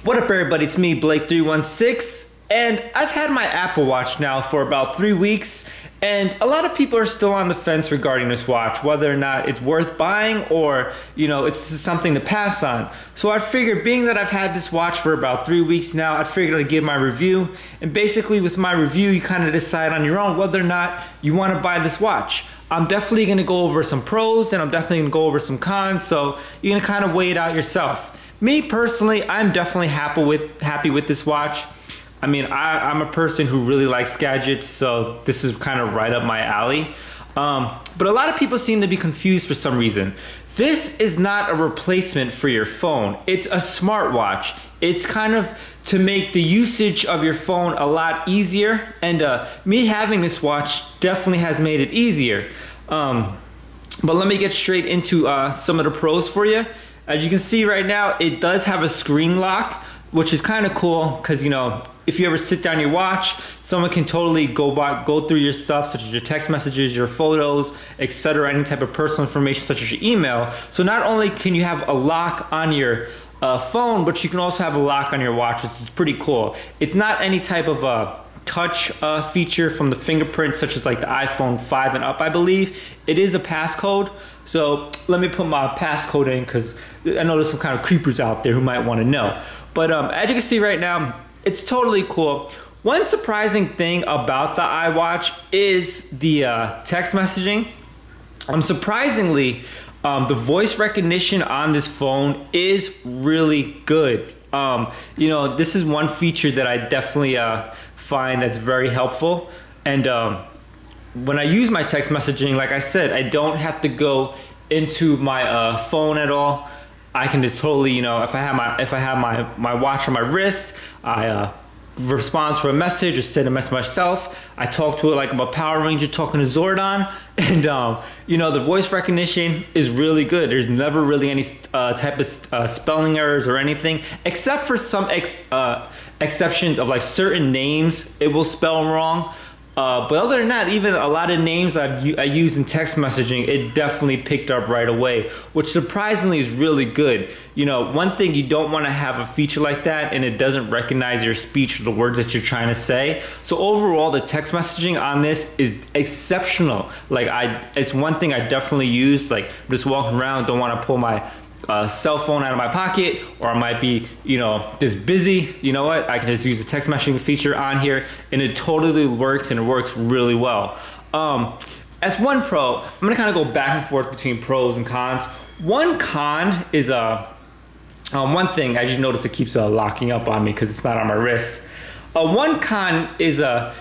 What up everybody, it's me Blake316 and I've had my Apple Watch now for about 3 weeks and a lot of people are still on the fence regarding this watch, whether or not it's worth buying or it's something to pass on. So I figured, being that I've had this watch for about 3 weeks now, I figured I'd give my review, and basically with my review you kind of decide on your own whether or not you want to buy this watch. I'm definitely going to go over some pros and I'm definitely going to go over some cons, so you can kind of weigh it out yourself. Me personally, I'm definitely happy with this watch. I mean, I'm a person who really likes gadgets, so this is kind of right up my alley. But a lot of people seem to be confused for some reason. This is not a replacement for your phone. It's a smartwatch. It's kind of to make the usage of your phone a lot easier, and me having this watch definitely has made it easier. But let me get straight into some of the pros for you. As you can see right now, it does have a screen lock, which is kind of cool because, if you ever sit down your watch, someone can totally go through your stuff, such as your text messages, your photos, etc., any type of personal information such as your email. So not only can you have a lock on your phone, but you can also have a lock on your watch, which is pretty cool. It's not any type of touch feature from the fingerprint, such as like the iPhone 5 and up, I believe. It is a passcode. So let me put my passcode in because I know there's some kind of creepers out there who might want to know. But as you can see right now, it's totally cool. One surprising thing about the iWatch is the text messaging. Surprisingly, the voice recognition on this phone is really good. This is one feature that I definitely find that's very helpful. And when I use my text messaging, like I said, I don't have to go into my phone at all. I can just totally, if I have my watch on my wrist, I respond to a message or send a message myself. I talk to it like I'm a Power Ranger talking to Zordon, and the voice recognition is really good. There's never really any type of spelling errors or anything, except for some exceptions of like certain names it will spell wrong. But other than that, even a lot of names I use in text messaging, it definitely picked up right away, which surprisingly is really good. One thing, you don't want to have a feature like that and it doesn't recognize your speech or the words that you're trying to say. So overall, the text messaging on this is exceptional. Like it's one thing I definitely use. Like, I'm just walking around, don't want to pull my cell phone out of my pocket, or I might be just busy. You know what, I can just use the text messaging feature on here and it totally works, and it works really well. As one pro, I'm gonna kind of go back and forth between pros and cons. One con is one thing, as you notice, it keeps locking up on me because it's not on my wrist. One con is a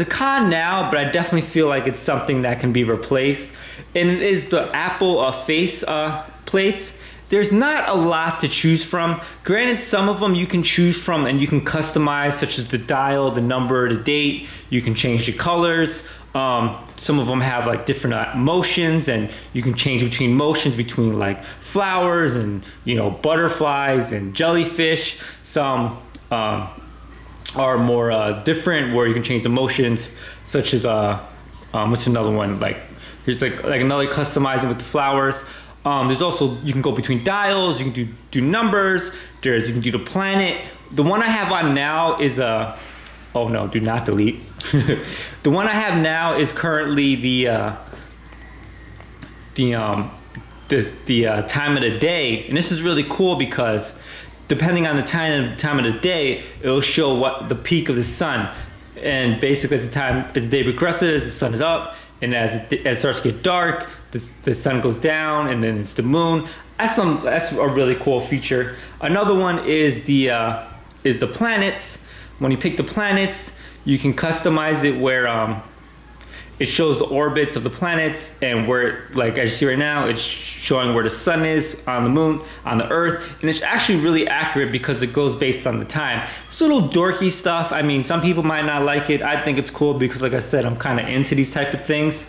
con now, but I definitely feel like it's something that can be replaced, and it is the Apple face plates. There's not a lot to choose from. Granted, some of them you can choose from and you can customize, such as the dial, the number, the date. You can change the colors. Some of them have like different motions, and you can change between motions between like flowers and butterflies and jellyfish. Some are more different, where you can change the motions, such as what's another one, like here's like another customizing with the flowers. There's also, you can go between dials, you can do numbers, you can do the planet. The one I have on now is oh no, do not delete. The one I have now is currently the time of the day, and this is really cool because depending on the time of the day, it will show what the peak of the sun. And basically, as the day progresses, the sun is up, and as it starts to get dark, the sun goes down, and then it's the moon. That's a really cool feature. Another one is the planets. When you pick the planets, you can customize it where it shows the orbits of the planets, and where, like as you see right now, it's showing where the sun is on the moon, on the earth, and it's actually really accurate because it goes based on the time. It's a little dorky stuff. I mean, some people might not like it. I think it's cool because, like I said, I'm kind of into these type of things.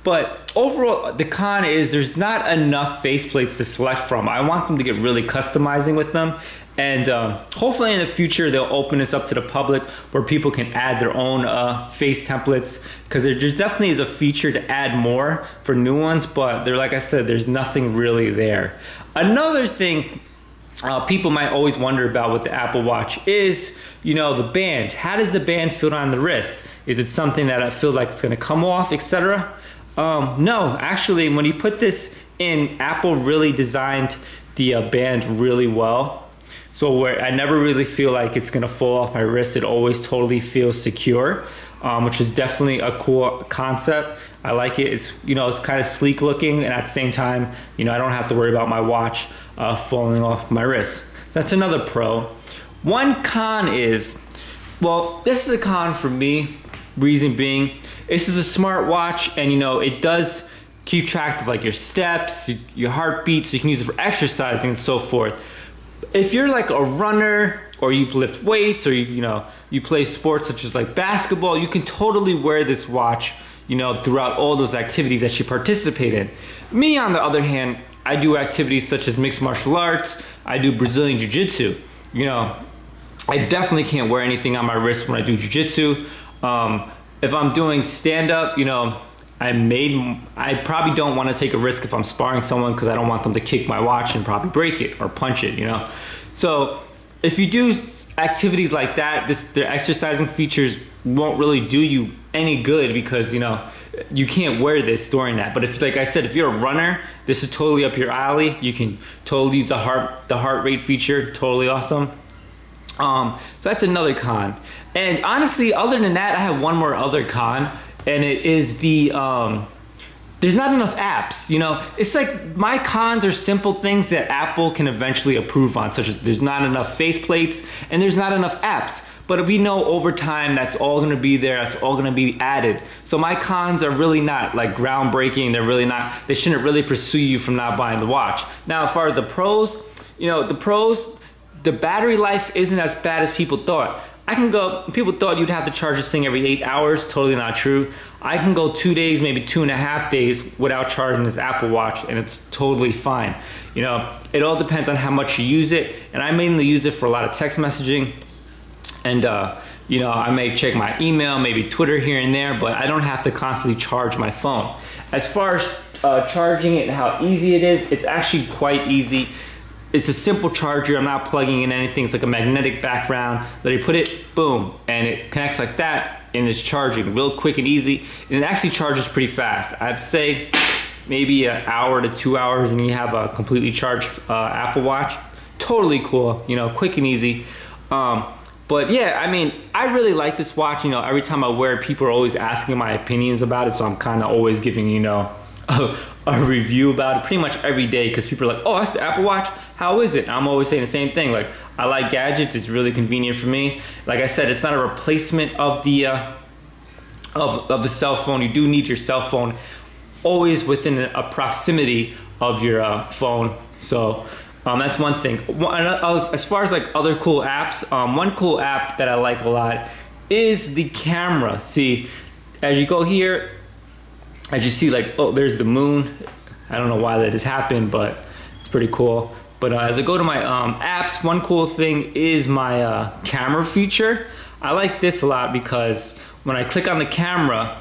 But overall, the con is there's not enough faceplates to select from. I want them to get really customizing with them. And hopefully in the future, they'll open this up to the public where people can add their own face templates, because there just definitely is a feature to add more for new ones, but like I said, there's nothing really there. Another thing people might always wonder about what the Apple Watch is. You know, the band. How does the band feel on the wrist? Is it something that I feel like it's going to come off, etc.? No, actually, when you put this in, Apple really designed the band really well. So where I never really feel like it's going to fall off my wrist. It always totally feels secure, which is definitely a cool concept. I like it. It's, you know, it's kind of sleek looking, and at the same time, you know, I don't have to worry about my watch falling off my wrist. That's another pro. One con is, well, this is a con for me. Reason being, this is a smart watch, and you know, it does keep track of like your steps, your heartbeat, so you can use it for exercising and so forth. If you're like a runner, or you lift weights, or you know, you play sports such as like basketball, you can totally wear this watch, you know, throughout all those activities that you participate in. Me, on the other hand, I do activities such as mixed martial arts. I do Brazilian Jiu-Jitsu. You know, I definitely can't wear anything on my wrist when I do Jiu-Jitsu. If I'm doing stand-up, you know, I probably don't want to take a risk if I'm sparring someone, because I don't want them to kick my watch and probably break it or punch it, you know. So if you do activities like that, their exercising features won't really do you any good, because you know, you can't wear this during that. But if, like I said, if you're a runner, this is totally up your alley. You can totally use the heart rate feature. Totally awesome. So that's another con. And honestly, other than that, I have one more other con, and it is the there's not enough apps. You know, it's like my cons are simple things that Apple can eventually approve on, such as there's not enough faceplates and there's not enough apps. But we know over time that's all going to be there. That's all going to be added. So my cons are really not like groundbreaking. They're really not. They shouldn't really pursue you from not buying the watch. Now, as far as the pros, you know, the battery life isn't as bad as people thought. People thought you'd have to charge this thing every 8 hours. Totally not true. I can go 2 days, maybe 2.5 days without charging this Apple Watch, and it's totally fine. You know, it all depends on how much you use it, and I mainly use it for a lot of text messaging, and you know, I may check my email, maybe Twitter here and there, but I don't have to constantly charge my phone. As far as charging it and how easy it is, it's actually quite easy. It's a simple charger. I'm not plugging in anything. It's like a magnetic background. Let you put it, boom, and it connects like that, and it's charging real quick and easy. And it actually charges pretty fast. I'd say maybe an hour to 2 hours, and you have a completely charged Apple Watch. Totally cool, you know, quick and easy. But yeah, I mean, I really like this watch. You know, every time I wear it, people are always asking my opinions about it, so I'm kind of always giving, you know, a review about it pretty much every day, because people are like, oh, that's the Apple Watch, how is it? And I'm always saying the same thing, like, I like gadgets, it's really convenient for me. Like I said, it's not a replacement of the cell phone. You do need your cell phone always within a proximity of your phone. So that's one thing. As far as like other cool apps, one cool app that I like a lot is the camera. See, as you go here, as you see, like, oh, there's the moon. I don't know why that has happened, but it's pretty cool. But as I go to my apps, one cool thing is my camera feature. I like this a lot because when I click on the camera,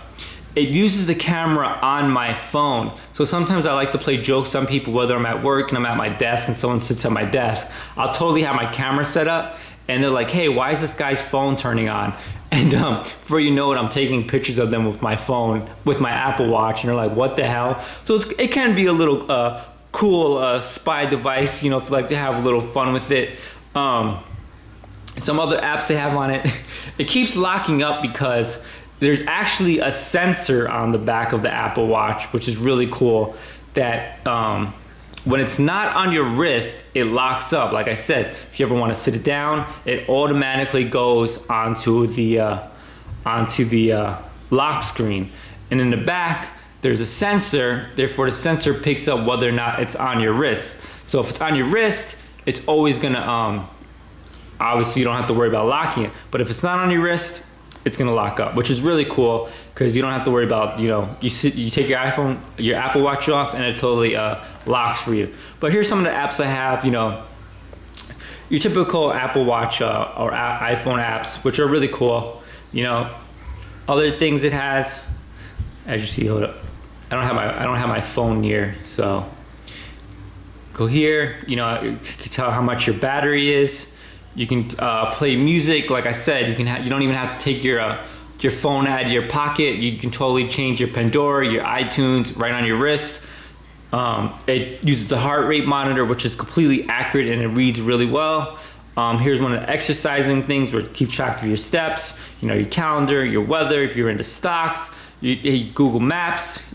it uses the camera on my phone. So sometimes I like to play jokes on people, whether I'm at work and I'm at my desk and someone sits at my desk. I'll totally have my camera set up, and they're like, hey, why is this guy's phone turning on? And before you know it, I'm taking pictures of them with my phone, with my Apple Watch, and they're like, what the hell? So it can be a little cool spy device, you know, if you like to have a little fun with it. Some other apps they have on it, it keeps locking up because there's actually a sensor on the back of the Apple Watch, which is really cool, that when it's not on your wrist, it locks up. Like I said, if you ever want to sit it down, it automatically goes onto the lock screen. And in the back, there's a sensor, therefore the sensor picks up whether or not it's on your wrist. So if it's on your wrist, it's always gonna, obviously you don't have to worry about locking it, but if it's not on your wrist, it's gonna lock up, which is really cool because you don't have to worry about, you know, you take your iPhone, your Apple Watch off, and it totally locks for you. But here's some of the apps I have, you know, your typical Apple Watch or iPhone apps, which are really cool. You know, other things it has, as you see, hold up, I don't have my phone near, so Go here, you know, you can tell how much your battery is. You can play music. Like I said, you don't even have to take your phone out of your pocket. You can totally change your Pandora, your iTunes right on your wrist. It uses a heart rate monitor, which is completely accurate and it reads really well. Here's one of the exercising things where you keep track of your steps, you know, your calendar, your weather, if you're into stocks, Google Maps,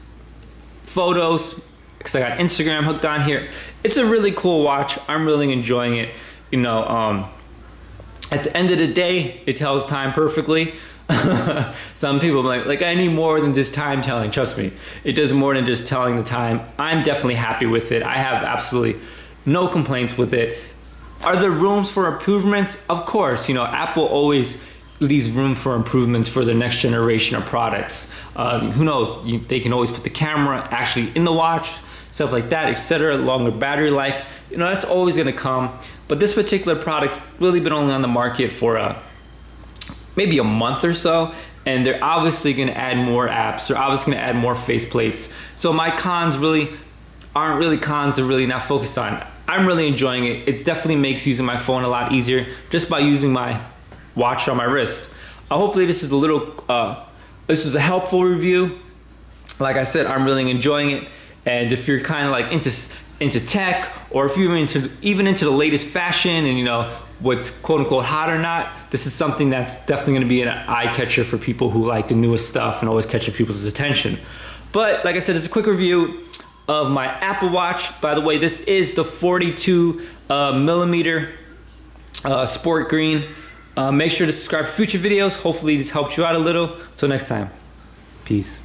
photos, because I got Instagram hooked on here. It's a really cool watch. I'm really enjoying it. You know, at the end of the day, it tells time perfectly. Some people are like, I need more than just time telling. Trust me, it does more than just telling the time. I'm definitely happy with it. I have absolutely no complaints with it. Are there rooms for improvements? Of course, you know, Apple always leaves room for improvements for the next generation of products. Who knows? They can always put the camera actually in the watch, stuff like that, etc. Longer battery life. You know, that's always going to come. But this particular product's really been only on the market for maybe a month or so, and they're obviously going to add more apps. They're obviously going to add more faceplates. So my cons really aren't really cons to really not focus on. I'm really enjoying it. It definitely makes using my phone a lot easier just by using my watch on my wrist. Hopefully this is this is a helpful review. Like I said, I'm really enjoying it. And if you're kind of like into tech, or if you're even into the latest fashion and you know what's quote unquote hot or not, this is something that's definitely going to be an eye catcher for people who like the newest stuff and always catching people's attention. But like I said, it's a quick review of my Apple Watch. By the way, this is the 42 millimeter sport green. Make sure to subscribe for future videos. Hopefully this helped you out a little. Till next time, peace.